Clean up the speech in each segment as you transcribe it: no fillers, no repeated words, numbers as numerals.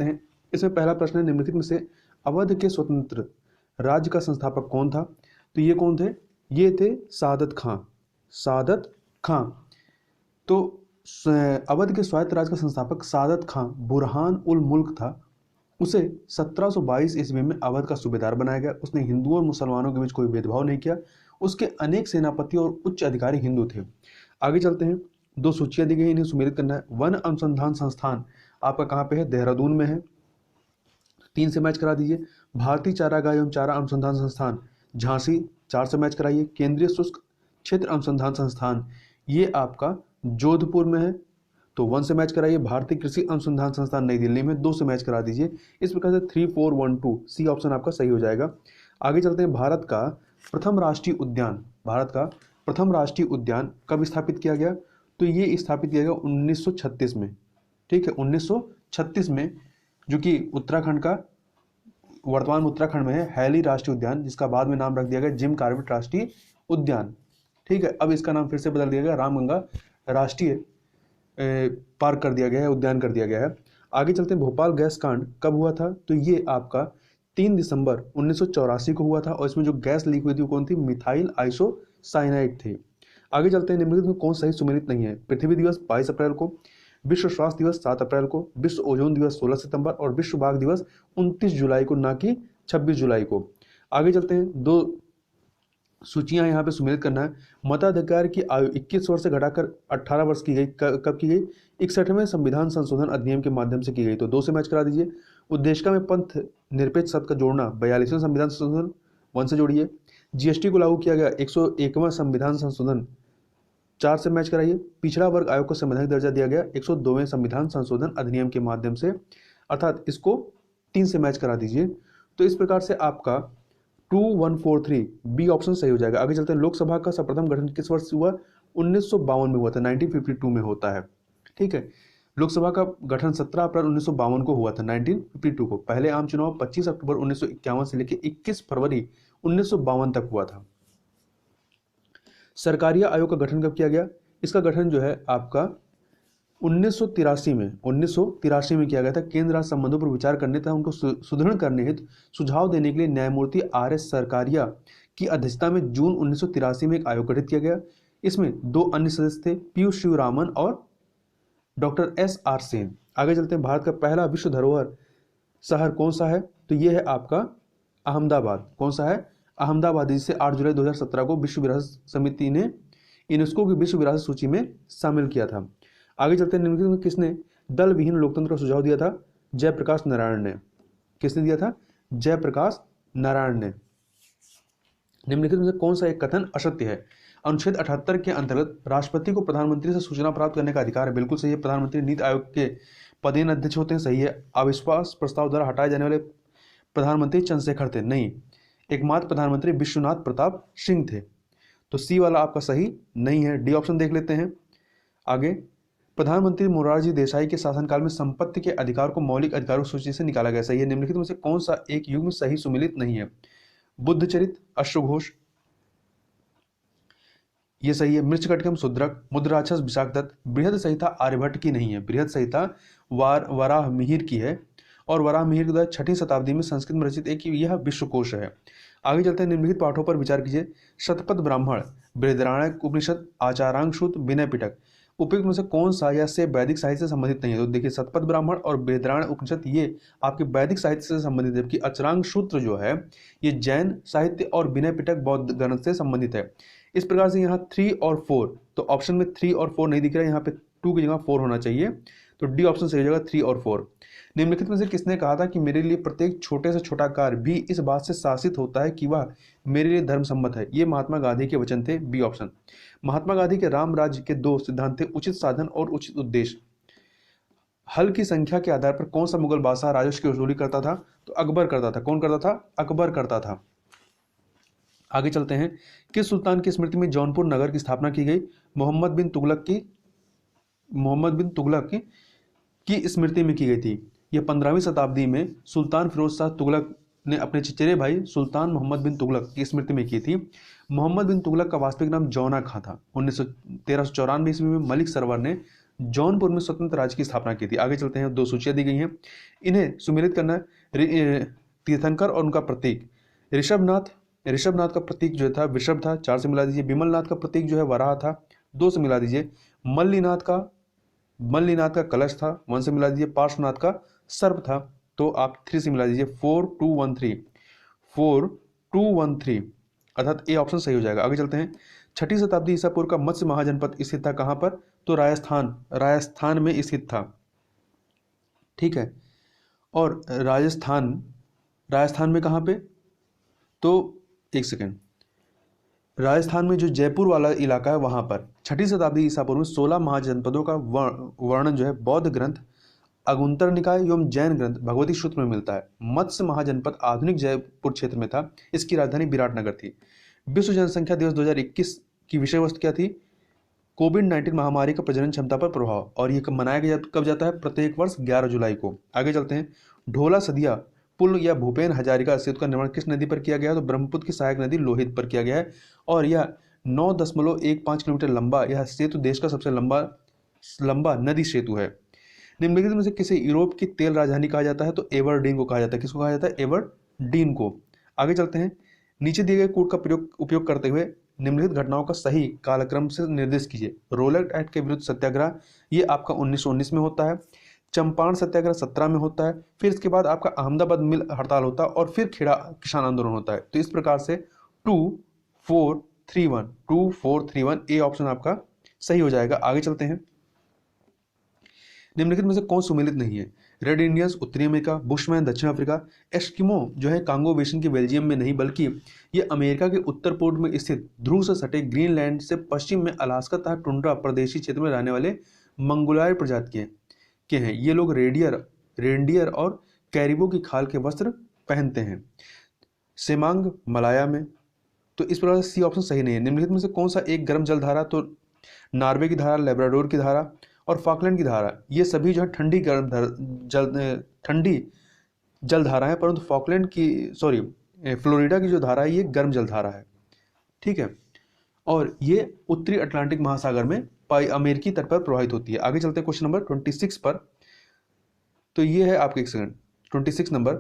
हैं। इसमें पहला प्रश्न है, निम्नलिखित में से अवध के स्वतंत्र राज्य का संस्थापक कौन था? तो ये कौन थे? ये थे सादत खां। सादत खां। तो अवध के स्वायत्त राज्य का संस्थापक सादत खां बुरहान उल मुल्क था। उसे 1722 ईस्वी में अवध का सूबेदार बनाया गया। उसने हिंदुओं और मुसलमानों के बीच कोई भेदभाव नहीं किया। उसके अनेक सेनापति और उच्च अधिकारी हिंदू थे। आगे चलते हैं। दो सूचियां दी गई, इन्हें सुमेलित करना है। वन अनुसंधान संस्थान आपका कहाँ पे है? देहरादून में है। 3 से मैच करा दीजिए। भारतीय चारागाह एवं चारा अनुसंधान संस्थान झांसी, 4 से मैच कराइए। केंद्रीय शुष्क क्षेत्र अनुसंधान संस्थान ये आपका जोधपुर में है, तो 1 से मैच कराइए। भारतीय कृषि अनुसंधान संस्थान नई दिल्ली में, 2 से मैच करा दीजिए। इस प्रकार से 3, 4, 1, 2 सी ऑप्शन आपका सही हो जाएगा। आगे चलते हैं। भारत का प्रथम राष्ट्रीय उद्यान कब स्थापित किया गया? तो ये स्थापित किया गया 1936 में। ठीक है, 1936 में, जो कि उत्तराखंड का, वर्तमान उत्तराखंड में है, हैली राष्ट्रीय उद्यान, जिसका बाद में नाम रख दिया गया जिम कॉर्बेट राष्ट्रीय उद्यान। ठीक है, अब इसका नाम फिर से बदल दिया गया, रामगंगा राष्ट्रीय पार्क कर दिया गया है, उद्यान कर दिया गया है। आगे चलते हैं। भोपाल गैस कांड कब हुआ था? तो ये आपका 3 दिसंबर 1984 को हुआ था, और इसमें जो गैस लीक हुई थी वो कौन थी? मिथाइल आइसोसाइनाइड थी। आगे चलते हैं। निम्नलिखित में कौन सही सुमेलित नहीं है? पृथ्वी दिवस 22 अप्रैल को, विश्व स्वास्थ्य दिवस 7 अप्रैल को, विश्व ओजोन दिवस 16 सितंबर और विश्व बाघ दिवस 29 जुलाई को, ना कि 26 जुलाई को। आगे चलते हैं। 2 सूचियां यहाँ पे सुमेलित करना है। मताधिकार की आयु 21 वर्ष से घटाकर 18 वर्ष की गई। कब की गई? 61वें संविधान संशोधन अधिनियम के माध्यम से की गई, तो 2 से मैच करा दीजिए। उद्देशिका में पंथ निरपेक्ष शब्द का जोड़ना 42वें संविधान संशोधन, 1 से जोड़िए। जीएसटी को लागू किया गया 101वां संविधान संशोधन, 4 से मैच कराइए। पिछड़ा वर्ग आयोग को संवैधानिक दर्जा दिया गया 102वें संविधान संशोधन अधिनियम के माध्यम से, अर्थात इसको 3 से मैच करा दीजिए। तो इस प्रकार से आपका 2143 बी ऑप्शन सही हो जाएगा। आगे चलते हैं। लोकसभा का सर्वप्रथम गठन किस वर्ष हुआ? 1952 में हुआ था, 1952 में होता है। ठीक है, लोकसभा का गठन 17 अप्रैल 1952 को हुआ था, 1952 को। पहले आम चुनाव 25 अक्टूबर 1951 से लेकर 21 फरवरी 1952 तक हुआ था। सरकारिया आयोग का गठन कब किया गया? इसका गठन जो है आपका 1983 में किया गया था। केंद्र राज्य संबंधों पर विचार करने तथा उनको सुदृढ़ करने हेतु सुझाव देने के लिए न्यायमूर्ति आर.एस. सरकारिया की अध्यक्षता में जून 1983 में एक आयोग गठित किया गया। इसमें 2 अन्य सदस्य थे, पीयूष शिवरामन और डॉक्टर S.R. सेन। आगे चलते हैं। भारत का पहला विश्व धरोहर शहर कौन सा है? तो यह है आपका अहमदाबाद। कौन सा है? अहमदाबाद, जिसे 8 जुलाई 2017 को विश्व विरासत समिति ने यूनेस्को की विश्व विरासत सूची में शामिल किया था। आगे चलते हैं। निम्नलिखित में किसने दल विहीन लोकतंत्र का सुझाव दिया था? जयप्रकाश नारायण ने। किसने दिया था? जयप्रकाश नारायण ने। निम्नलिखित में से कौन सा एक कथन असत्य है? अनुच्छेद 78 के अंतर्गत राष्ट्रपति को प्रधानमंत्री से सूचना प्राप्त करने का अधिकार है। बिल्कुल सही है। प्रधानमंत्री नीति आयोग के पदेन अध्यक्ष होते हैं, सही है। अविश्वास प्रस्ताव द्वारा हटाए जाने वाले प्रधानमंत्री चंद्रशेखर थे, नहीं। एकमात्र प्रधानमंत्री विश्वनाथ प्रताप सिंह थे, तो सी वाला आपका सही नहीं है। डी ऑप्शन देख लेते हैं। आगे, प्रधानमंत्री मोरारजी देसाई के शासनकाल में संपत्ति के अधिकार को मौलिक अधिकारों की सूची से निकाला गया, सही है। निम्नलिखित में से कौन सा एक युग में सही सुमेलित नहीं है? बुद्धचरित, अश्वघोष, ये सही है। मृच्छकटिकम शूद्रक, मुद्राक्षस विशाखदत्त, बृहद संहिता आर्यभट्ट की नहीं है। बृहद संहिता वराह मिहिर की है, और वराह मिहिर के द्वारा 6वीं शताब्दी में संस्कृत में रचित एक यह विश्वकोश है। आगे चलते हैं। निम्नलिखित पाठों पर विचार कीजिए। शतपथ ब्राह्मण, बृहदारण्यक उपनिषद, आचारांग सूत्र, विनय पिटक, उपयुक्त में से कौन सा या से वैदिक साहित्य से संबंधित नहीं है? तो देखिए, शतपथ ब्राह्मण और बृहदारण्यक उपनिषद ये आपके वैदिक साहित्य से संबंधित है, जबकि आचारांग सूत्र जो है ये जैन साहित्य और विनय पिटक बौद्ध ग्रंथ से संबंधित है। इस प्रकार से यहाँ 3 और 4, तो ऑप्शन में 3 और 4 नहीं दिख रहा है, यहाँ पे 2 की जगह 4 होना चाहिए, तो डी ऑप्शन सही हो जाएगा, 3 और 4। निम्नलिखित में से किसने कहा था कि मेरे लिए प्रत्येक छोटे से छोटा कार्य भी इस बात से शासित होता है कि वह मेरे लिए धर्म सम्मत है? ये महात्मा गांधी के वचन थे, बी ऑप्शन। महात्मा गांधी के राम राज्य के 2 सिद्धांत थे, उचित साधन और उचित उद्देश्य। हल की संख्या के आधार पर कौन सा मुगल बादशाह राजस्व की वसूली करता था? तो अकबर करता था। कौन करता था? अकबर करता था। आगे चलते हैं। किस सुल्तान की स्मृति में जौनपुर नगर की स्थापना की गई? मोहम्मद बिन तुगलक की स्मृति में की गई थी। यह 15वीं शताब्दी में सुल्तान फिरोज शाह तुगलक ने अपने चचेरे भाई सुल्तान मोहम्मद बिन तुगलक की स्मृति में की थी। मोहम्मद बिन तुगलक का वास्तविक नाम जौना खां था। 1394 ईस्वी में मलिक सरवर ने जौनपुर में स्वतंत्र राज्य की स्थापना की थी। आगे चलते हैं, दो सूचियां दी गई हैं, इन्हें सुमेलित करना है। तीर्थंकर और उनका प्रतीक ऋषभनाथ, ऋषभनाथ का प्रतीक जो था वृषभ था, 4 से मिला दीजिए। विमलनाथ का प्रतीक जो है वराह था, 2 से मिला दीजिए। मल्लीनाथ का कलश था, 1 से मिला दीजिए। पार्श्वनाथ का सर्प था, तो आप 3 से मिला दीजिए। 4213 अर्थात ए ऑप्शन सही हो जाएगा। आगे चलते हैं, 6ठी शताब्दी ईसा पूर्व का मत्स्य महाजनपद स्थित था कहां पर? तो राजस्थान में स्थित था। ठीक है, और राजस्थान में कहां पे? तो एक सेकेंड, राजस्थान में जो जयपुर वाला इलाका है वहां पर 6ठी शताब्दी ईसा पूर्व में 16 महाजनपदों का वर्णन जो है बौद्ध ग्रंथ अगुंतर निकाय एवं जैन ग्रंथ भगवती सूत्र में मिलता है। मत्स्य महाजनपद आधुनिक जयपुर क्षेत्र में था, इसकी राजधानी विराटनगर थी। विश्व जनसंख्या दिवस 2021 की विषय वस्तु क्या थी? कोविड-19 महामारी का प्रजनन क्षमता पर प्रभाव, और यह मनाया कब जाता है? प्रत्येक वर्ष 11 जुलाई को। आगे चलते हैं, ढोला सदिया पुल या भूपेन हजारिका सेतु का निर्माण किस नदी पर किया गया है? तो ब्रह्मपुत्र की सहायक नदी लोहित पर किया गया है, और यह 9.15 किलोमीटर लंबा यह सेतु देश का सबसे लंबा नदी सेतु है। निम्नलिखित में से किसे यूरोप की तेल राजधानी कहा जाता है? तो एवरडीन को कहा जाता है। किसको कहा जाता है? एवरडीन को। आगे चलते हैं, नीचे दिए गए कोड का उपयोग करते हुए निम्नलिखित घटनाओं का सही कालक्रम से निर्देश कीजिए। रोलेट एक्ट के विरुद्ध सत्याग्रह, ये आपका 1919 में होता है। चंपारण सत्याग्रह 17 में होता है। फिर इसके बाद आपका अहमदाबाद मिल हड़ताल होता है, और फिर खेड़ा किसान आंदोलन होता है। तो इस प्रकार से 2431 ए ऑप्शन आपका सही हो जाएगा। आगे चलते हैं, निम्नलिखित में से कौन सुमेलित नहीं है? रेड इंडियंस उत्तरी अमेरिका, बुशमैन दक्षिण अफ्रीका, एस्किमो जो है कांगो बेसिन के बेल्जियम में नहीं बल्कि ये अमेरिका के उत्तर पूर्व में स्थित ध्रुव से सटे ग्रीनलैंड से पश्चिम में अलास्का तथा टुंड्रा प्रदेशी क्षेत्र में रहने वाले मंगोलायड प्रजाति के हैं। ये लोग रेंडियर और कैरिबो की खाल के वस्त्र पहनते हैं। सेमांग मलाया में। तो इस प्रकार से सी ऑप्शन सही नहीं है। निम्नलिखित में से कौन सा एक गर्म जल धारा? तो नॉर्वे की धारा, लेब्राडोर की धारा और फॉकलैंड की धारा, ये सभी जो है ठंडी जल धारा है, परंतु फ्लोरिडा की जो धारा है ये गर्म जल धारा है। ठीक है, और ये उत्तरी अटलांटिक महासागर में अमेरिकी तट पर प्रवाहित होती है। आगे चलते हैं क्वेश्चन नंबर 26 पर। तो ये है आपके 26 नंबर,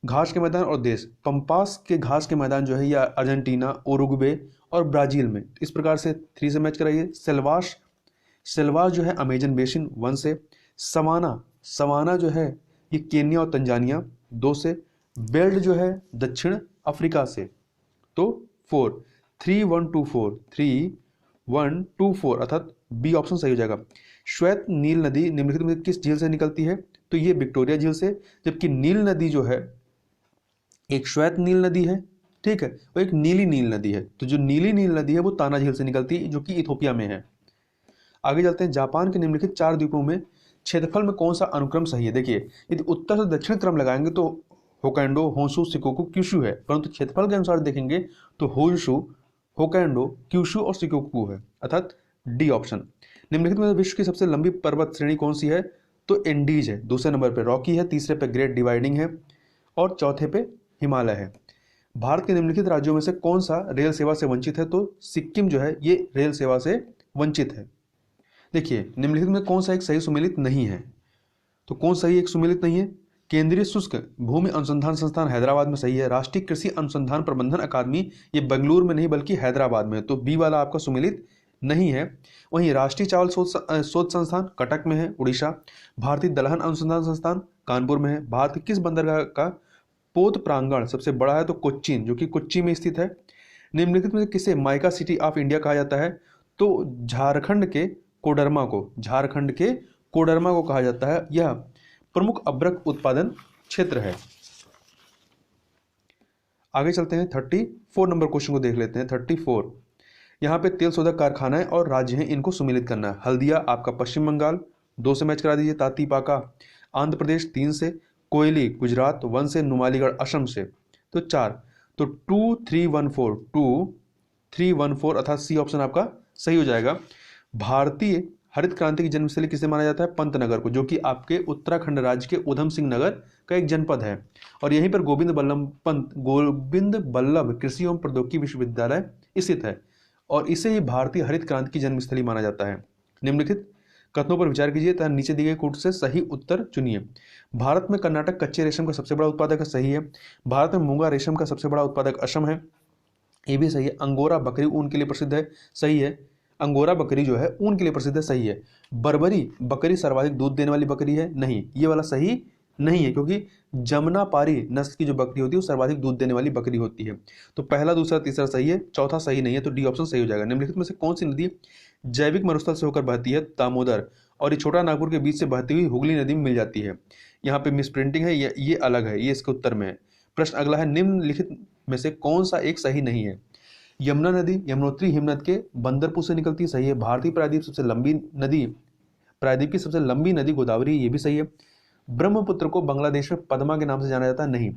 घास के मैदान और देश। पंपास के घास के मैदान जो है या अर्जेंटीना, उरुग्वे और ब्राजील में। इस प्रकार से 3 से मैच कराइए। सेल्वास जो है अमेजन बेसिन, 1 से। सवाना जो है ये केन्या और तंजानिया, 2 से। बेल्ट जो है दक्षिण अफ्रीका से, तो 4। 3124 अर्थात बी ऑप्शन सही हो जाएगा। श्वेत नील नदी निम्नलिखित में किस झील से निकलती है? तो ये विक्टोरिया झील से, जबकि नील नदी जो है एक श्वेत नील नदी है, ठीक है, वो एक नीली नील नदी है। तो जो नीली नील नदी है वो ताना झील से निकलती है, जो कि इथोपिया में है। आगे चलते हैं, जापान के निम्नलिखित 4 द्वीपों में क्षेत्रफल में कौन सा अनुक्रम सही है? देखिए, यदि उत्तर से दक्षिण क्रम लगाएंगे तो होकाइडो, होंशु, शिकोकू, क्यूशु है, परंतु क्षेत्रफल के अनुसार देखेंगे तो होंशु, होकाइडो, क्यूशु और शिकोकू है, अर्थात डी ऑप्शन। निम्नलिखित में विश्व की सबसे लंबी पर्वत श्रेणी कौन सी है? तो एंडीज है, दूसरे नंबर पे रॉकी है, तीसरे पे ग्रेट डिवाइडिंग है, और चौथे पे हिमालय है। भारत के निम्नलिखित राज्यों में से कौन सा रेल सेवा से वंचित है? तो सिक्किम जो है ये रेल सेवा से वंचित है। देखिए, निम्नलिखित में कौन सा एक सही सुमेलित नहीं है? तो कौन सही एक सुमेलित नहीं है? केंद्रीय शुष्क भूमि अनुसंधान संस्थान हैदराबाद में सही है। राष्ट्रीय कृषि अनुसंधान प्रबंधन अकादमी ये बेंगलुरु में नहीं बल्कि हैदराबाद में है, तो बी वाला आपका सुमेलित नहीं है। वहीं राष्ट्रीय चावल शोध संस्थान कटक में है, उड़ीसा। भारतीय दलहन अनुसंधान संस्थान कानपुर में है। भारत के किस बंदरगाह का पोत प्रांगण सबसे बड़ा है? तो कोच्चिन, जो कि कोच्चि में स्थित है। निम्नलिखित में किसे माइका सिटी ऑफ इंडिया कहा जाता है? तो झारखंड के कोडरमा को कहा जाता है। यह प्रमुख अभ्रक उत्पादन क्षेत्र है। आगे चलते हैं, 34 नंबर क्वेश्चन को देख लेते हैं। 34 यहाँ पे तेल शोधक कारखाना है और राज्य हैं, इनको सुमेलित करना है। हल्दिया आपका पश्चिम बंगाल, 2 से मैच करा दीजिए। तातीपाका आंध्र प्रदेश, 3 से। कोयली गुजरात, 1 से। नुमालीगढ़ असम से, तो 4। तो 2314 अर्थात सी ऑप्शन आपका सही हो जाएगा। भारतीय हरित क्रांति की जन्मस्थली किसे माना जाता है? पंतनगर को, जो कि आपके उत्तराखंड राज्य के उधम सिंह नगर का एक जनपद है, और यहीं पर गोविंद बल्लभ कृषि एवं प्रौद्योगिकी विश्वविद्यालय स्थित है, और इसे ही भारतीय हरित क्रांति की जन्मस्थली माना जाता है। निम्नलिखित कथनों पर विचार कीजिए तथा नीचे दिए गए कोट से सही उत्तर चुनिए। भारत में कर्नाटक कच्चे रेशम का सबसे बड़ा उत्पादक है, सही है। भारत में मूंगा रेशम का सबसे बड़ा उत्पादक असम है, ये भी सही है। अंगोरा बकरी ऊन के लिए प्रसिद्ध है, सही है। अंगोरा बकरी जो है ऊन के लिए प्रसिद्ध है, सही है। बर्बरी बकरी सर्वाधिक दूध देने वाली बकरी है, नहीं, ये वाला सही नहीं है, क्योंकि जमुनापारी नस्ल की जो बकरी होती है वो सर्वाधिक दूध देने वाली बकरी होती है। तो पहला, दूसरा, तीसरा सही है, चौथा सही नहीं है, तो डी ऑप्शन सही हो जाएगा। निम्नलिखित में से कौन सी नदी जैविक मरुस्थल से होकर बहती है? दामोदर, और ये छोटा नागपुर के बीच से बहती हुई हुगली नदी में मिल जाती है। यहाँ पे मिस प्रिंटिंग है, ये अलग है, ये इसके उत्तर में है। प्रश्न अगला है, निम्नलिखित में से कौन सा एक सही नहीं है? यमुना नदी यमुनोत्री हिमनद के बंदरपुर से निकलती है, सही है। भारतीय प्रायद्वीप सबसे लंबी नदी, प्रायद्वीप की सबसे लंबी नदी गोदावरी, ये भी सही है। ब्रह्मपुत्र को बांग्लादेश में पद्मा के नाम से जाना जाता है, नहीं।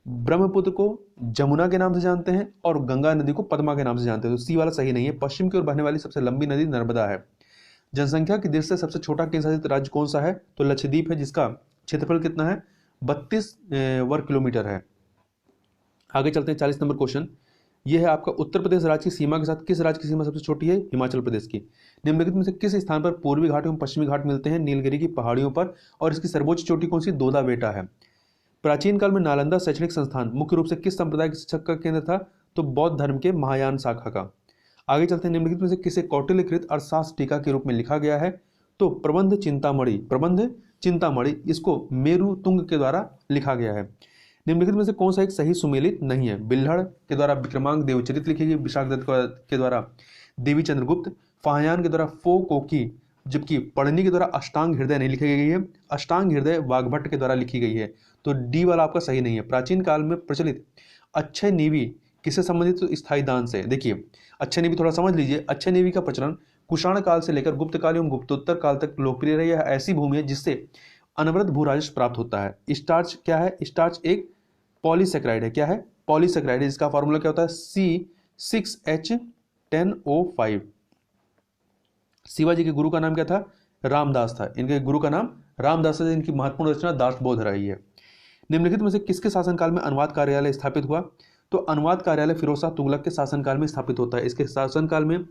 ब्रह्मपुत्र को जमुना के नाम से जानते हैं और गंगा नदी को पद्मा के नाम से जानते हैं, तो सी वाला सही नहीं है। पश्चिम की ओर बहने वाली सबसे लंबी नदी नर्मदा है। जनसंख्या की दृष्टि से सबसे छोटा केंद्र शासित राज्य कौन सा है? तो लक्षद्वीप है, जिसका क्षेत्रफल कितना है? 32 वर्ग किलोमीटर है। आगे चलते हैं, 40 नंबर क्वेश्चन। यह है आपका, उत्तर प्रदेश राज्य की सीमा के साथ किस राज्य की सीमा सबसे छोटी है? हिमाचल प्रदेश की। निम्नलिखित में से किस स्थान पर पूर्वी घाट एवं पश्चिमी घाट मिलते हैं? नीलगिरी की पहाड़ियों पर, और इसकी सर्वोच्च चोटी कौन सी? दोदा बेटा है। प्राचीन काल में नालंदा शैक्षणिक संस्थान मुख्य रूप से किस संप्रदाय के शिक्षक का केंद्र था? तो बौद्ध धर्म के महायान शाखा का। आगे चलते हैं, निम्नलिखित में से किसे कौटिल्यकृत अर्थशास्त्र टीका के रूप में लिखा गया है? तो प्रबंध चिंतामणि, इसको मेरु तुंग के द्वारा लिखा गया है। निम्नलिखित में से कौन सा एक सही सुमेलित नहीं है? बिल्हड़ के द्वारा विक्रमांक देवचरित लिखी गई, विशाखदत्त के द्वारा देवी चंद्रगुप्त, फाहयान के द्वारा फो कोकी, जबकि पढ़नी के द्वारा अष्टांग हृदय नहीं लिखी गई है। अष्टांग हृदय वाग्भट्ट के द्वारा लिखी गई है, तो डी वाला आपका सही नहीं है। प्राचीन काल में प्रचलित अक्षय नेवी किससे संबंधित? तो स्थायी दान से। देखिए, अक्षय नेवी थोड़ा समझ लीजिए। अक्षय नेवी का प्रचलन कुषाण काल से लेकर गुप्त काल एवं गुप्तोत्तर काल तक लोकप्रिय रही है। ऐसी भूमि है जिससे अनवरत भू राजस्व प्राप्त होता है। स्टार्च क्या है? स्टार्च एक पॉलीसेक्राइड है। क्या है? पॉलीसेक्राइड है, जिसका फॉर्मूला क्या होता है? C6H10O5। शिवाजी के गुरु का नाम क्या था? रामदास था। इनके गुरु का नाम रामदास है। इनकी महत्वपूर्ण रचना दासबोध रही है। निम्नलिखित में से किसके शासनकाल में अनुवाद कार्यालय स्थापित हुआ? तो अनुवाद कार्यालय फिरोज शाह तुगलक के शासनकाल में स्थापित होता है। इसके शासनकाल में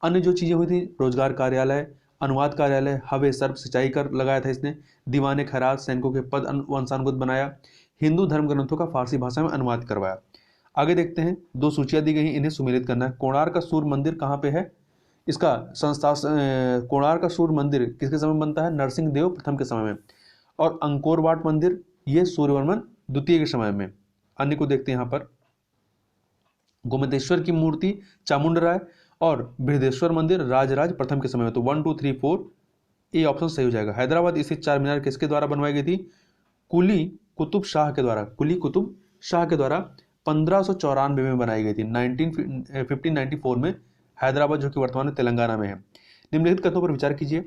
अन्य जो चीजें हुई थी, रोजगार कार्यालय, अनुवाद कार्यालय, हवे सर्प सिंचाई कर लगाया था इसने, दीवाने खैरात, सैनिकों के पद वंशानुगत बनाया, हिंदू धर्म ग्रंथों का फारसी भाषा में अनुवाद करवाया। आगे देखते हैं, दो सूचियां दी गई हैं, इन्हें सुमेलित करना है। कोणार्क का सूर्य मंदिर कहाँ पे है? इसका संस्था कोणार्क का सूर्य मंदिर किसके समय बनता है? नरसिंह देव प्रथम के समय में। और अंकोर वाट मंदिर ये सूर्यवर्मन द्वितीय के समय में। अन्य को देखते हैं यहाँ पर, गोमतेश्वर की मूर्ति चामुंड राय और बृहदेश्वर मंदिर राजराज प्रथम के समय में। तो 1 2 3 4 ए ऑप्शन सही हो जाएगा। हैदराबाद स्थित चार मीनार किसके द्वारा बनवाई गई थी? कुली कुतुब शाह के द्वारा। कुली कुतुब शाह के द्वारा 1594 में बनाई गई थी। 1594 में हैदराबाद, जो कि वर्तमान में तेलंगाना में है। निम्नलिखित कथनों पर विचार कीजिए।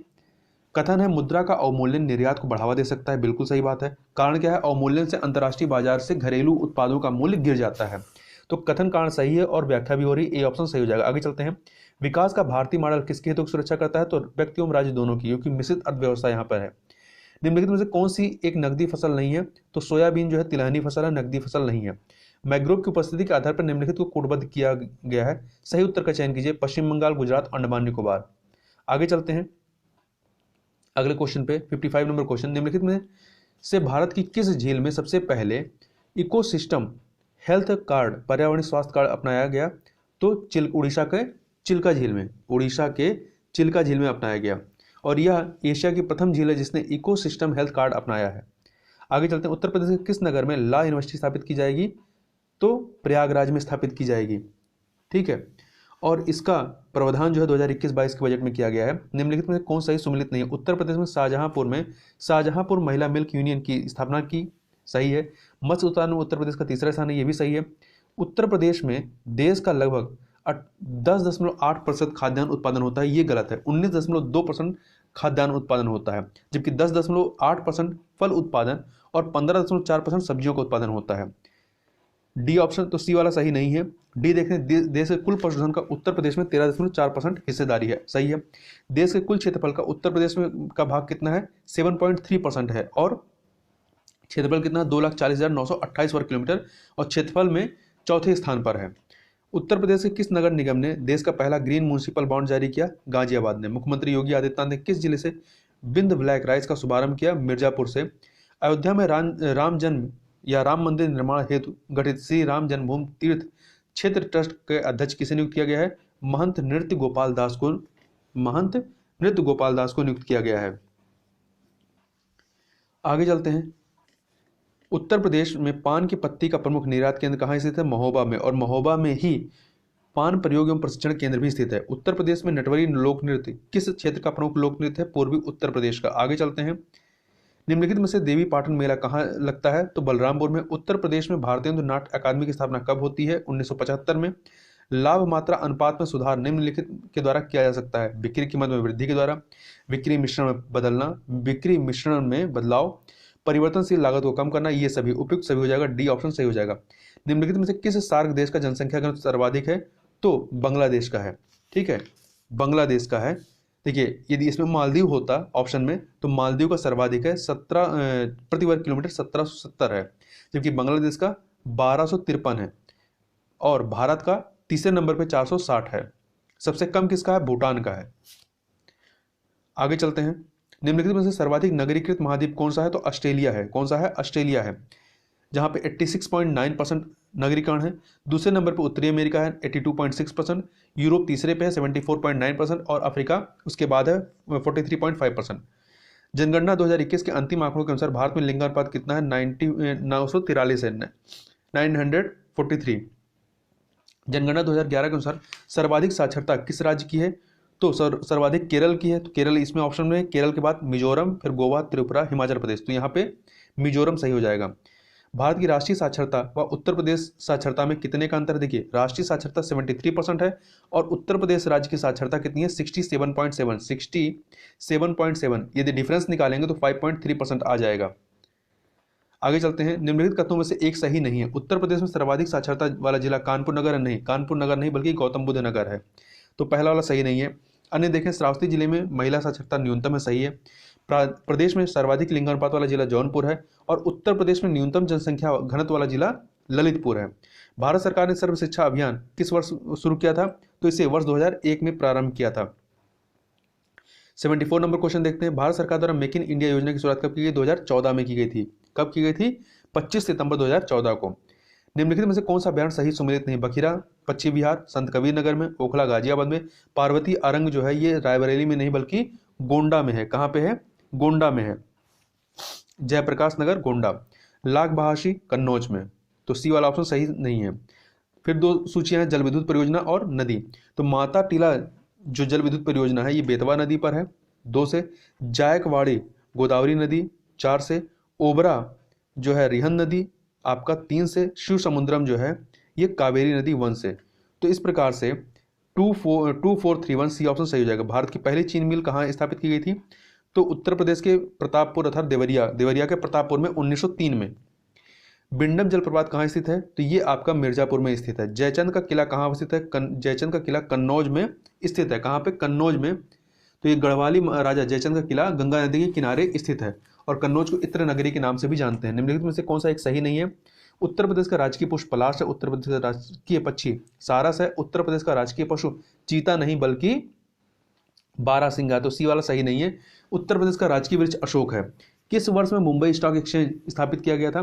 कथन है, मुद्रा का अवमूल्यन निर्यात को बढ़ावा दे सकता है। बिल्कुल सही बात है। कारण क्या है? अवमूल्यन से अंतर्राष्ट्रीय बाजार से घरेलू उत्पादों का मूल्य गिर जाता है। तो कथन कारण सही है और व्याख्या भी हो रही, ए ऑप्शन सही हो जाएगा। आगे चलते हैं, विकास का भारतीय मॉडल किसके हितों की सुरक्षा करता है? तो व्यक्ति एवं राज्य दोनों की, क्योंकि मिश्रित अर्थव्यवस्था यहाँ पर है। निम्नलिखित में से कौन सी एक नकदी फसल नहीं है? तो सोयाबीन जो है तिलहनी फसल है, नकदी फसल नहीं है। मैंग्रोव की उपस्थिति के आधार पर निम्नलिखित को कोडबद्ध किया गया है। सही उत्तर का चयन कीजिए। पश्चिम बंगाल, गुजरात, अंडमान निकोबार। आगे चलते हैं अगले क्वेश्चन पे, 55 नंबर क्वेश्चन। निम्नलिखित में से भारत की किस झील में सबसे पहले इकोसिस्टम हेल्थ कार्ड, पर्यावरणीय स्वास्थ्य कार्ड अपनाया गया? तो उड़ीसा के चिल्का झील में, उड़ीसा के चिल्का झील में अपनाया गया। और यह एशिया की प्रथम झील है जिसने इकोसिस्टम हेल्थ कार्ड अपनाया है। आगे चलते हैं, उत्तर प्रदेश के किस नगर में लॉ यूनिवर्सिटी स्थापित की जाएगी? तो प्रयागराज में स्थापित की जाएगी। ठीक है, और इसका प्रावधान जो है 2021-22 के बजट में किया गया है। निम्नलिखित में कौन सही सुमेलित नहीं है? उत्तर प्रदेश में शाहजहांपुर महिला मिल्क यूनियन की स्थापना की, सही है। मत्स्य उत्पादन में उत्तर प्रदेश का तीसरा स्थान है, ये भी सही है। उत्तर प्रदेश में देश का लगभग 10.8% खाद्यान्न उत्पादन होता है, ये गलत है। 19.2% खाद्यान्न उत्पादन होता है, जबकि 10.8% फल उत्पादन और 15.4% सब्जियों का उत्पादन होता है। डी ऑप्शन, तो सी वाला सही नहीं है। डी देखते हैं, देश के कुल पशुधन का उत्तर प्रदेश में 13.4% हिस्सेदारी है, सही है। देश के कुल क्षेत्रफल का उत्तर प्रदेश में का भाग कितना है? 7.3% है। और क्षेत्रफल कितना? 2,40,928 वर्ग किलोमीटर, और क्षेत्रफल में चौथे स्थान पर है। उत्तर प्रदेश के किस नगर निगम ने देश का पहला ग्रीन म्युनिसिपल बॉन्ड जारी किया? गाजियाबाद ने। मुख्यमंत्री योगी आदित्यनाथ ने किस जिले से बिंद ब्लैक राइस का शुभारंभ किया? मिर्जापुर से। अयोध्या में राम जन्म या राम मंदिर निर्माण हेतु गठित श्री राम जन्मभूमि तीर्थ क्षेत्र ट्रस्ट के अध्यक्ष किसे नियुक्त किया गया है? महंत नृत्य गोपाल दास को नियुक्त किया गया है। आगे चलते हैं। उत्तर प्रदेश में पान की पत्ती का प्रमुख निर्यात केंद्र कहाँ स्थित है? महोबा में। और महोबा में ही पान प्रयोग एवं प्रशिक्षण केंद्र भी स्थित है। उत्तर प्रदेश में नटवरी लोक नृत्य किस क्षेत्र का प्रमुख लोक नृत्य है? पूर्वी उत्तर प्रदेश का। आगे चलते हैं। निम्नलिखित में से देवी पाटन मेला कहाँ लगता है? तो बलरामपुर में। उत्तर प्रदेश में भारतीय नाट्य अकादमी की स्थापना कब होती है? 1975 में। लाभ मात्रा अनुपात में सुधार निम्नलिखित के द्वारा किया जा सकता है? बिक्री कीमत में वृद्धि के द्वारा, बिक्री मिश्रण में बदलना, बिक्री मिश्रण में बदलाव, परिवर्तनशील लागत को कम करना। ये सभी उपयुक्त सभी हो जाएगा, डी ऑप्शन सही हो जाएगा। निम्नलिखित में से किस सार्क देश का जनसंख्या घनत्व सर्वाधिक है? तो बांग्लादेश का है। ठीक है, बांग्लादेश का है। देखिए, यदि इसमें मालदीव होता ऑप्शन में तो मालदीव का सर्वाधिक है, 17 प्रति वर्ग किलोमीटर 1770 है, जबकि बांग्लादेश का 1253 है और भारत का तीसरे नंबर पे 460 है। सबसे कम किसका है? भूटान का है। आगे चलते हैं। निम्नलिखित में से सर्वाधिक नगरीकृत महाद्वीप कौन सा है? तो ऑस्ट्रेलिया है। कौन सा है? ऑस्ट्रेलिया है, जहां पे 86.9% नगरीकरण है। दूसरे नंबर पर उत्तरी अमेरिका है 82.6%, यूरोप तीसरे पे है 74.9% और अफ्रीका उसके बाद है 43.5%। जनगणना 2021 के अंतिम आंकड़ों के अनुसार भारत में लिंगानुपात कितना है? 943 है, 943। जनगणना 2011 के अनुसार सर्वाधिक साक्षरता किस राज्य की है? तो सर्वाधिक केरल की है। तो केरल इसमें ऑप्शन में है। केरल के बाद मिजोरम, फिर गोवा, त्रिपुरा, हिमाचल प्रदेश। तो यहाँ पे मिजोरम सही हो जाएगा। भारत की राष्ट्रीय साक्षरता व उत्तर प्रदेश साक्षरता में कितने का अंतर? देखिए, राष्ट्रीय साक्षरता 73% है और उत्तर प्रदेश राज्य की साक्षरता कितनी है? 67.7। यदि डिफरेंस निकालेंगे तो 5.3% आ जाएगा। आगे चलते हैं। निम्नलिखित कथनों में से एक सही नहीं है। उत्तर प्रदेश में सर्वाधिक साक्षरता वाला जिला कानपुर नगर नहीं, कानपुर नगर नहीं बल्कि गौतम बुद्ध नगर है। तो पहला वाला सही नहीं है। अन्य देखें, श्रावस्ती जिले में महिला साक्षरता न्यूनतम है, सही है। प्रदेश में सर्वाधिक लिंगानुपात वाला जिला जौनपुर है और उत्तर प्रदेश में न्यूनतम जनसंख्या घनत्व वाला जिला ललितपुर है। भारत सरकार ने सर्व शिक्षा अभियान किस वर्ष शुरू किया था? तो इसे वर्ष 2001 में प्रारंभ किया था। 74 नंबर क्वेश्चन देखते हैं। भारत सरकार द्वारा मेक इन इंडिया योजना की शुरुआत कब की गई? 2014 में की गई थी। कब की गई थी? 25 सितंबर 2014 को। निम्नलिखित में से कौन सा अभ्यारण्य सही सुमेलित नहीं? बखीरा पश्चिम बिहार, संत कबीर नगर में, ओखला गाजियाबाद में, पार्वती अरंग जो है ये रायबरेली में नहीं बल्कि गोंडा में है। कहाँ पे है? गोंडा में है, जयप्रकाश नगर गोंडा। लाख बहाशी कन्नौज में। तो सी वाला ऑप्शन सही नहीं है। फिर दो सूचियां हैं, जल विद्युत परियोजना और नदी। तो माता टीला जो जल विद्युत परियोजना है ये बेतवा नदी पर है 2 से, जायकवाड़ी गोदावरी नदी 4 से, ओबरा जो है रिहन नदी आपका 3 से, शिव समुद्रम जो है ये कावेरी नदी 1 से। तो इस प्रकार से 2431 सी ऑप्शन सही हो जाएगा। भारत की पहली चीनी मिल कहाँ स्थापित की गई थी? तो उत्तर प्रदेश के प्रतापपुर अर्थात देवरिया के प्रतापपुर में 1903 में। बिंडम जलप्रपात कहाँ स्थित है? तो ये आपका मिर्जापुर में स्थित है। जयचंद का किला कहाँ स्थित है? जयचंद का किला कन्नौज में स्थित है। कहाँ पे? कन्नौज में। तो ये गढ़वाली राजा जयचंद का किला गंगा नदी के किनारे स्थित है और कन्नौज को इत्र नगरी के नाम से भी जानते हैं। निम्नलिखित में से कौन सा एक सही नहीं है? उत्तर प्रदेश का राजकीय पुष्प पलाश है, उत्तर प्रदेश का राजकीय पक्षी सारस है, उत्तर प्रदेश का राजकीय पशु चीता नहीं बल्कि बारहसिंगा। तो सी वाला सही नहीं है। उत्तर प्रदेश का राजकीय वृक्ष अशोक है। किस वर्ष में मुंबई स्टॉक एक्सचेंज स्थापित किया गया था?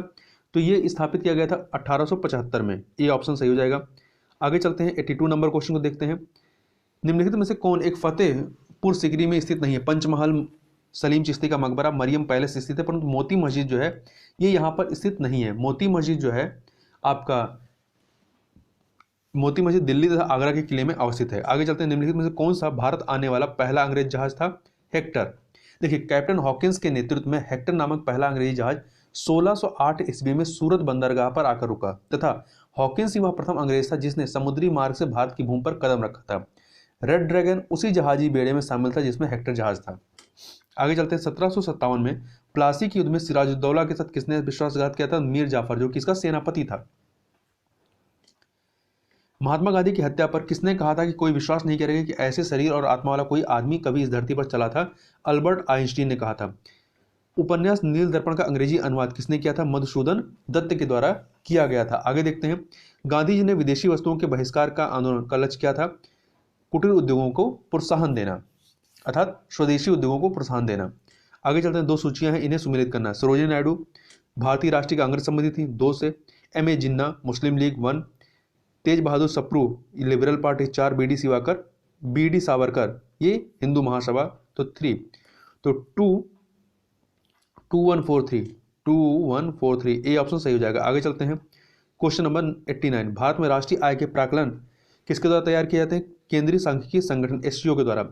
तो ये स्थापित किया गया था 1875 में। ये ऑप्शन सही हो जाएगा। आगे चलते हैं। 82 नंबर क्वेश्चन को देखते हैं। निम्नलिखित में से कौन एक फतेहपुर सिकरी में स्थित नहीं है? पंचमहल सलीम चिश्ती का मकबरा मरियम पैलेस स्थित है, परंतु मोती मस्जिद जो है ये यहाँ पर स्थित नहीं है। मोती मस्जिद जो है आपका मोती मस्जिद दिल्ली तथा आगरा के किले में अवस्थित है। आगे चलते हैं। निम्नलिखित में से कौन सा भारत आने वाला पहला अंग्रेज जहाज था? हेक्टर। देखिए, कैप्टन हॉकिंस के नेतृत्व में हेक्टर नामक पहला अंग्रेजी जहाज 1608 ईस्वी में सूरत बंदरगाह पर आकर रुका तथा हॉकिंस ही वह प्रथम अंग्रेज था जिसने समुद्री मार्ग से भारत की भूमि पर कदम रखा था। रेड ड्रैगन उसी जहाजी बेड़े में शामिल था जिसमें हेक्टर जहाज था। आगे चलते हैं। 1757 में प्लासी के युद्ध में सिराजुद्दौला के साथ किसने विश्वासघात किया था? मीर जाफर, जो कि इसका सेनापति था। महात्मा गांधी की हत्या पर किसने कहा था कि कोई विश्वास नहीं करेगा कि ऐसे शरीर और आत्मा वाला कोई आदमी कभी इस धरती पर चला था? अल्बर्ट आइंस्टीन ने कहा था। उपन्यास नील दर्पण का अंग्रेजी अनुवाद किसने किया था? मधुसूदन दत्त के द्वारा किया गया था। आगे देखते हैं। गांधी जी ने विदेशी वस्तुओं के बहिष्कार का आंदोलन का लक्ष्य क्या था? कुटीर उद्योगों को प्रोत्साहन देना, अर्थात स्वदेशी उद्योगों को प्रोत्साहन देना। आगे चलते हैं, दो सूचियां हैं, इन्हें सुमेलित करना। सरोजिनी नायडू भारतीय राष्ट्रीय कांग्रेस संबंधी थी 2 से, M A Jinnah Muslim League 1, Tej Bahadur Sapru Liberal Party 4, B D Savarkar ये हिंदू महासभा तो 3, तो 2143 ए ऑप्शन सही हो जाएगा। आगे चलते हैं, क्वेश्चन नंबर 89, भारत में राष्ट्रीय आय के प्राकलन किसके द्वारा तैयार किए जाते हैं? केंद्रीय सांख्यिकी संगठन एससीओ के द्वारा।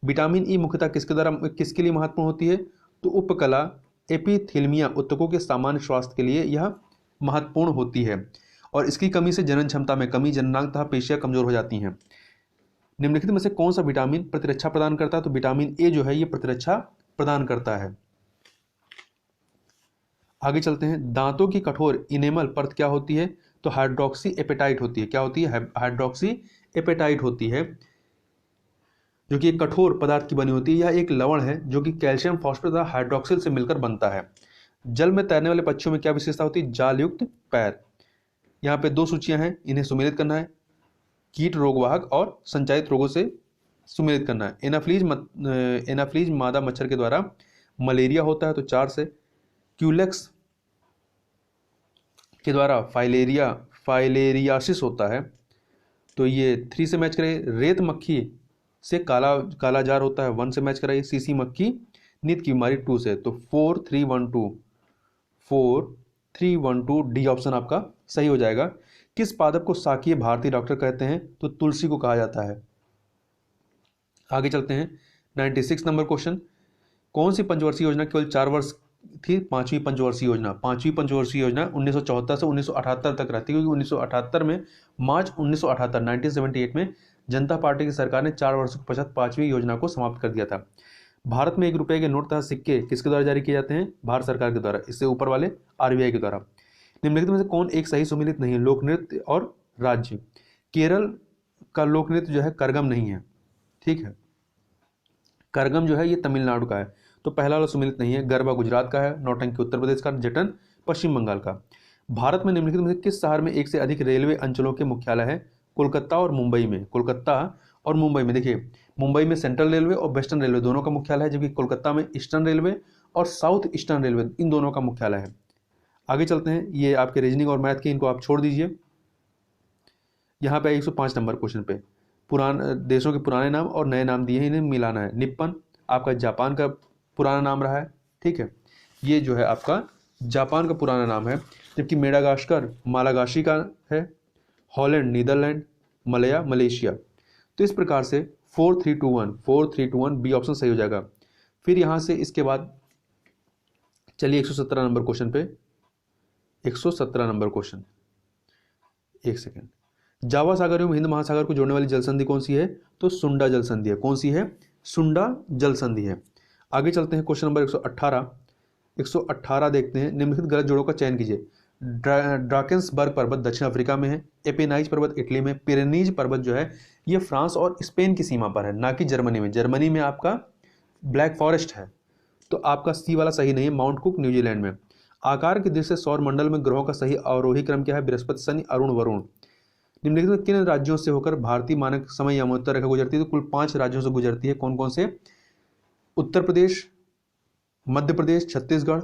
विटामिन ई मुख्यतः किसके लिए महत्वपूर्ण होती है? तो उपकला एपिथेलियम ऊतकों के सामान्य स्वास्थ्य के लिए यह महत्वपूर्ण होती है और इसकी कमी से जनन क्षमता में कमी, जननांग तथा पेशियां कमजोर हो जाती हैं। निम्नलिखित में से कौन सा विटामिन प्रतिरक्षा प्रदान करता है? तो विटामिन ए जो है ये प्रतिरक्षा प्रदान करता है। आगे चलते हैं, दांतों की कठोर इनेमल परत क्या होती है? तो हाइड्रोक्सी एपेटाइट होती है। क्या होती है? हाइड्रोक्सी एपेटाइट होती है, जो कि एक कठोर पदार्थ की बनी होती है। यह एक लवण है जो कि कैल्शियम फॉस्फेट तथा हाइड्रोक्सिल से मिलकर बनता है। जल में तैरने वाले पक्षियों में क्या विशेषता होती है? जाल युक्त पैर। यहाँ पे 2 सूचियां हैं, इन्हें सुमेलित करना है। कीट रोगवाहक और संचारित रोगों से सुमेलित करना है। एनाफ्लीज मादा मच्छर के द्वारा मलेरिया होता है तो 4 से, क्यूलेक्स के द्वारा फाइलेरियासिस होता है तो ये 3 से मैच करें। रेत मक्खी से कालाजार होता है 1 से मैच कराइए। सीसी मक्खी नित की बीमारी 2 से, तो 4312 डी ऑप्शन आपका सही हो जाएगा। किस पादप को शाकीय भारतीय डॉक्टर कहते हैं? तो तुलसी को कहा जाता है। आगे चलते हैं, 96 नंबर क्वेश्चन, कौन सी पंचवर्षीय योजना केवल 4 वर्ष थी? 5वीं पंचवर्षीय योजना। 5वीं पंचवर्षीय योजना 1974 से 1978 तक रहती है, क्योंकि 1978 में मार्च 1978 में जनता पार्टी की सरकार ने 4 वर्षों के पश्चात 5वीं योजना को समाप्त कर दिया था। भारत में 1 रुपए के नोट तथा सिक्के किसके द्वारा जारी किए जाते हैं? भारत सरकार के द्वारा, इससे ऊपर वाले आरबीआई के द्वारा। निम्नलिखित में से कौन एक सही सुमेलित नहीं है? लोक नृत्य और राज्य। केरल का लोक नृत्य जो है करगम नहीं है, ठीक है, करगम जो है ये तमिलनाडु का है, तो पहला वाला सुमेलित नहीं है। गरबा गुजरात का है, नौटंकी उत्तर प्रदेश का, जटन पश्चिम बंगाल का। भारत में निम्नलिखित में से किस शहर में 1 से अधिक रेलवे अंचलों के मुख्यालय है? कोलकाता और मुंबई में। कोलकाता और मुंबई में, देखिए मुंबई में सेंट्रल रेलवे और वेस्टर्न रेलवे दोनों का मुख्यालय है, जबकि कोलकाता में ईस्टर्न रेलवे और साउथ ईस्टर्न रेलवे इन दोनों का मुख्यालय है। आगे चलते हैं, ये आपके रीजनिंग और मैथ के, इनको आप छोड़ दीजिए। यहाँ पे 105 नंबर क्वेश्चन पे पुराने देशों के पुराने नाम और नए नाम दिए हैं, इन्हें मिलाना है। निप्पन आपका जापान का पुराना नाम रहा है, ठीक है, ये जो है आपका जापान का पुराना नाम है, जबकि मेडागास्कर मालागाशी का है, हॉलैंड नीदरलैंड, मलया मलेशिया। तो इस प्रकार से 4321 बी ऑप्शन सही हो जाएगा। फिर यहाँ से इसके बाद चलिए 117 नंबर क्वेश्चन पे, 117 नंबर क्वेश्चन, एक सेकेंड। जावा सागर एवं हिंद महासागर को जोड़ने वाली जल संधि कौन सी है? तो सुंडा जल संधि है। कौन सी है? सुंडा जल संधि है। आगे चलते हैं, क्वेश्चन नंबर 118 देखते हैं। निम्नलिखित गलत जोड़ों का चयन कीजिए। ड्राकेंसबर्ग पर्वत दक्षिण अफ्रीका में है, एपेनाइज पर्वत इटली में, पिरेनीज पर्वत जो है ये फ्रांस और स्पेन की सीमा पर है, ना कि जर्मनी में। जर्मनी में आपका ब्लैक फॉरेस्ट है, तो आपका सी वाला सही नहीं है। माउंट कुक न्यूजीलैंड में। आकार की दृष्टि से सौर मंडल में ग्रहों का सही अवरोही क्रम क्या है? बृहस्पति, शनि, अरुण, वरुण। निम्नलिखित में किन राज्यों से होकर भारतीय मानक समय यामोत्तर रेखा गुजरती है? तो कुल 5 राज्यों से गुजरती है। कौन कौन से? उत्तर प्रदेश, मध्य प्रदेश, छत्तीसगढ़,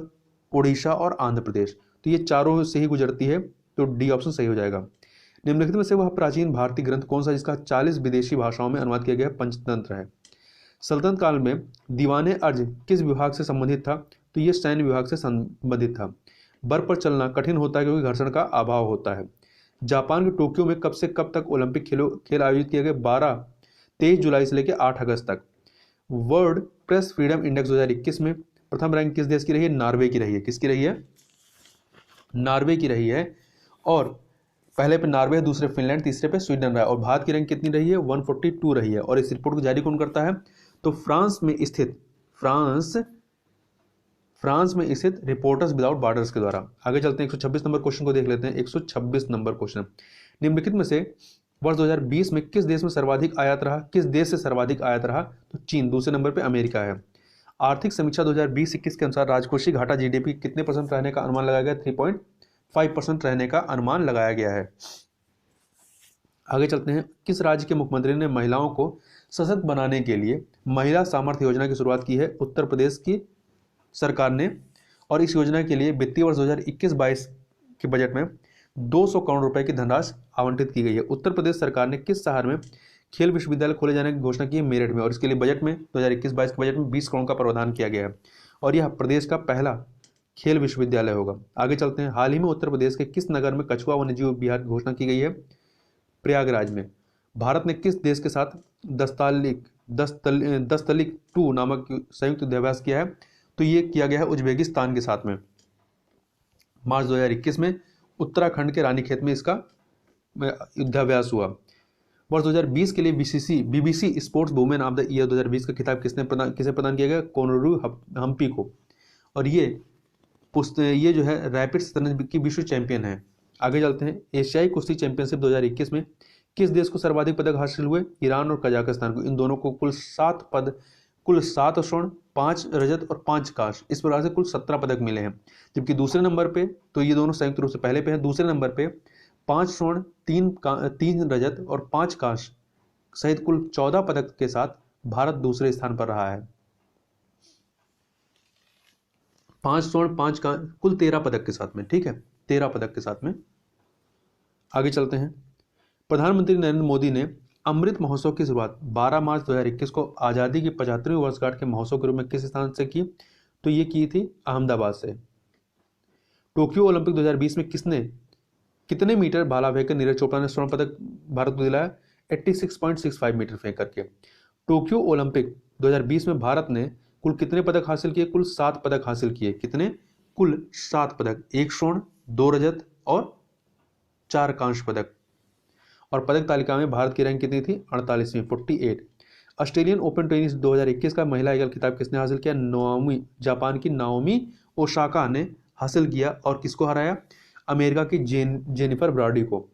उड़ीसा और आंध्र प्रदेश। तो ये चारों से ही गुजरती है, तो डी ऑप्शन सही हो जाएगा। निम्नलिखित में से वह प्राचीन भारतीय ग्रंथ कौन सा जिसका 40 विदेशी भाषाओं में अनुवाद किया गया? पंचतंत्र है। सल्तनत काल में दीवाने अर्ज किस विभाग से संबंधित था? तो ये सैन्य विभाग से संबंधित था। बर्फ पर चलना कठिन होता है क्योंकि घर्षण का अभाव होता है। जापान के टोक्यो में कब से कब तक ओलंपिक खेल आयोजित किए गए? 23 जुलाई से लेकर 8 अगस्त तक। वर्ल्ड प्रेस फ्रीडम इंडेक्स 2021 में प्रथम रैंक किस देश की रही है? नॉर्वे की रही है। किसकी रही है? नॉर्वे की रही है। और पहले पे नॉर्वे, दूसरे फिनलैंड, तीसरे पे स्वीडन रहा है। और भारत की रैंक कितनी रही है? 142 रही है। और इस रिपोर्ट को जारी कौन करता है? तो फ्रांस में स्थित रिपोर्टर्स विदाउट बॉर्डर्स के द्वारा। आगे चलते हैं, 126 नंबर क्वेश्चन को देख लेते हैं। 126 नंबर क्वेश्चन, निम्नलिखित में से वर्ष 2020 में किस देश में सर्वाधिक आयात रहा? किस देश से सर्वाधिक आयात रहा? तो चीन। दूसरे नंबर पर अमेरिका है। आर्थिक समीक्षा 2020-21 के अनुसार राजकोषीय घाटा जीडीपी कितने % रहने का अनुमान लगाया गया? 3.5% रहने का अनुमान लगाया गया है। आगे चलते हैं। किस राज्य के मुख्यमंत्री ने महिलाओं को सशक्त बनाने के लिए महिला सामर्थ्य योजना की शुरुआत की है? उत्तर प्रदेश की सरकार ने। और इस योजना के लिए वित्तीय वर्ष 2021-22 के बजट में 200 करोड़ रुपए की धनराशि आवंटित की गई है। उत्तर प्रदेश सरकार ने किस शहर में खेल विश्वविद्यालय खोले जाने की घोषणा की है? मेरठ में। और इसके लिए बजट में 2021-22 के बजट में 20 करोड़ का प्रावधान किया गया है और यह प्रदेश का पहला खेल विश्वविद्यालय होगा। आगे चलते हैं। हाल ही में उत्तर प्रदेश के किस नगर में कछुआ वन्यजीव विहार की घोषणा की गई है? प्रयागराज में। भारत ने किस देश के साथ दस्तलिक 2 नामक संयुक्त युद्धाभ्यास किया है? तो ये किया गया है उज्बेकिस्तान के साथ में मार्च 2021 में। उत्तराखंड के रानीखेत में इसका युद्धाभ्यास हुआ। वर्ष 2020 के लिए BBC sports women of the year 2020 का खिताब किसे प्रदान किया गया? कोनोरू हम्पी को। और ये जो है रैपिड शतरंज की विश्व चैंपियन है। आगे चलते हैं। एशियाई कुश्ती चैंपियनशिप 2021 में किस देश को सर्वाधिक पदक हासिल हुए? ईरान और कजाकिस्तान को। इन दोनों को कुल 7 स्वर्ण, 5 रजत और 5 कांस्य, इस प्रकार से कुल 17 पदक मिले हैं। जबकि दूसरे नंबर पे तो ये दोनों संयुक्त रूप से पहले पे हैं। दूसरे नंबर पे 5 स्वर्ण, 3 रजत और 5 कांस्य सहित कुल 14 पदक के साथ भारत दूसरे स्थान पर रहा है। 5 स्वर्ण, 5 का कुल 13 पदक के साथ में। ठीक है, 13 पदक के साथ में। आगे चलते हैं। प्रधानमंत्री नरेंद्र मोदी ने अमृत महोत्सव की शुरुआत 12 मार्च 2021 को आज़ादी की 75वीं वर्षगांठ के महोत्सव के रूप में किस स्थान से की? तो ये की थी अहमदाबाद से। टोक्यो ओलंपिक 2020 में कितने मीटर भाला फेंक नीरज चोपड़ा ने स्वर्ण पदक भारत को दिलाया? 86.65 मीटर फेंक करके। टोक्यो ओलंपिक 2020 में भारत ने कुल कितने पदक हासिल किए? कुल 7 पदक हासिल किए। कितने? कुल 7 पदक, 1 स्वर्ण, 2 रजत और 4 कांस्य पदक। और पदक तालिका में भारत की रैंक कितनी थी? 48वीं, 48। ऑस्ट्रेलियन ओपन टेनिस 2021 का महिला एकल खिताब किसने हासिल किया? जापान की नाओमी ओसाका ने हासिल किया। और किसको हराया? अमेरिका की जेनिफर ब्राडी को।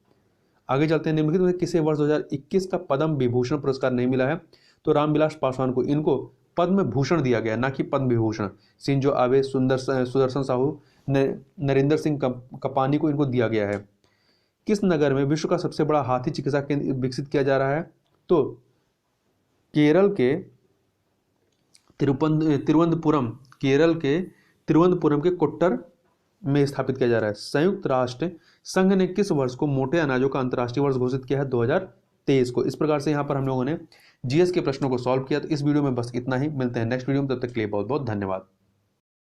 आगे चलते हैं। निम्नलिखित में किसे वर्ष 2021 का पद्म विभूषण पुरस्कार नहीं मिला है? तो रामविलास पासवान को। इनको पद्म भूषण दिया गया, ना कि पद्म विभूषण। शिंजो आबे, सुदर्शन साहू, नरेंद्र सिंह कपानी को इनको दिया गया है। किस नगर में विश्व का सबसे बड़ा हाथी चिकित्सा केंद्र विकसित किया जा रहा है? तो केरल के तिरुवनंतपुरम के कोट्टर में स्थापित किया जा रहा है। संयुक्त राष्ट्र संघ ने किस वर्ष को मोटे अनाजों का अंतर्राष्ट्रीय वर्ष घोषित किया है? 2023 को। इस प्रकार से यहाँ पर हम लोगों ने जीएस के प्रश्नों को सॉल्व किया। तो इस वीडियो में बस इतना ही। मिलते हैं नेक्स्ट वीडियो में, तब तक के लिए बहुत बहुत धन्यवाद।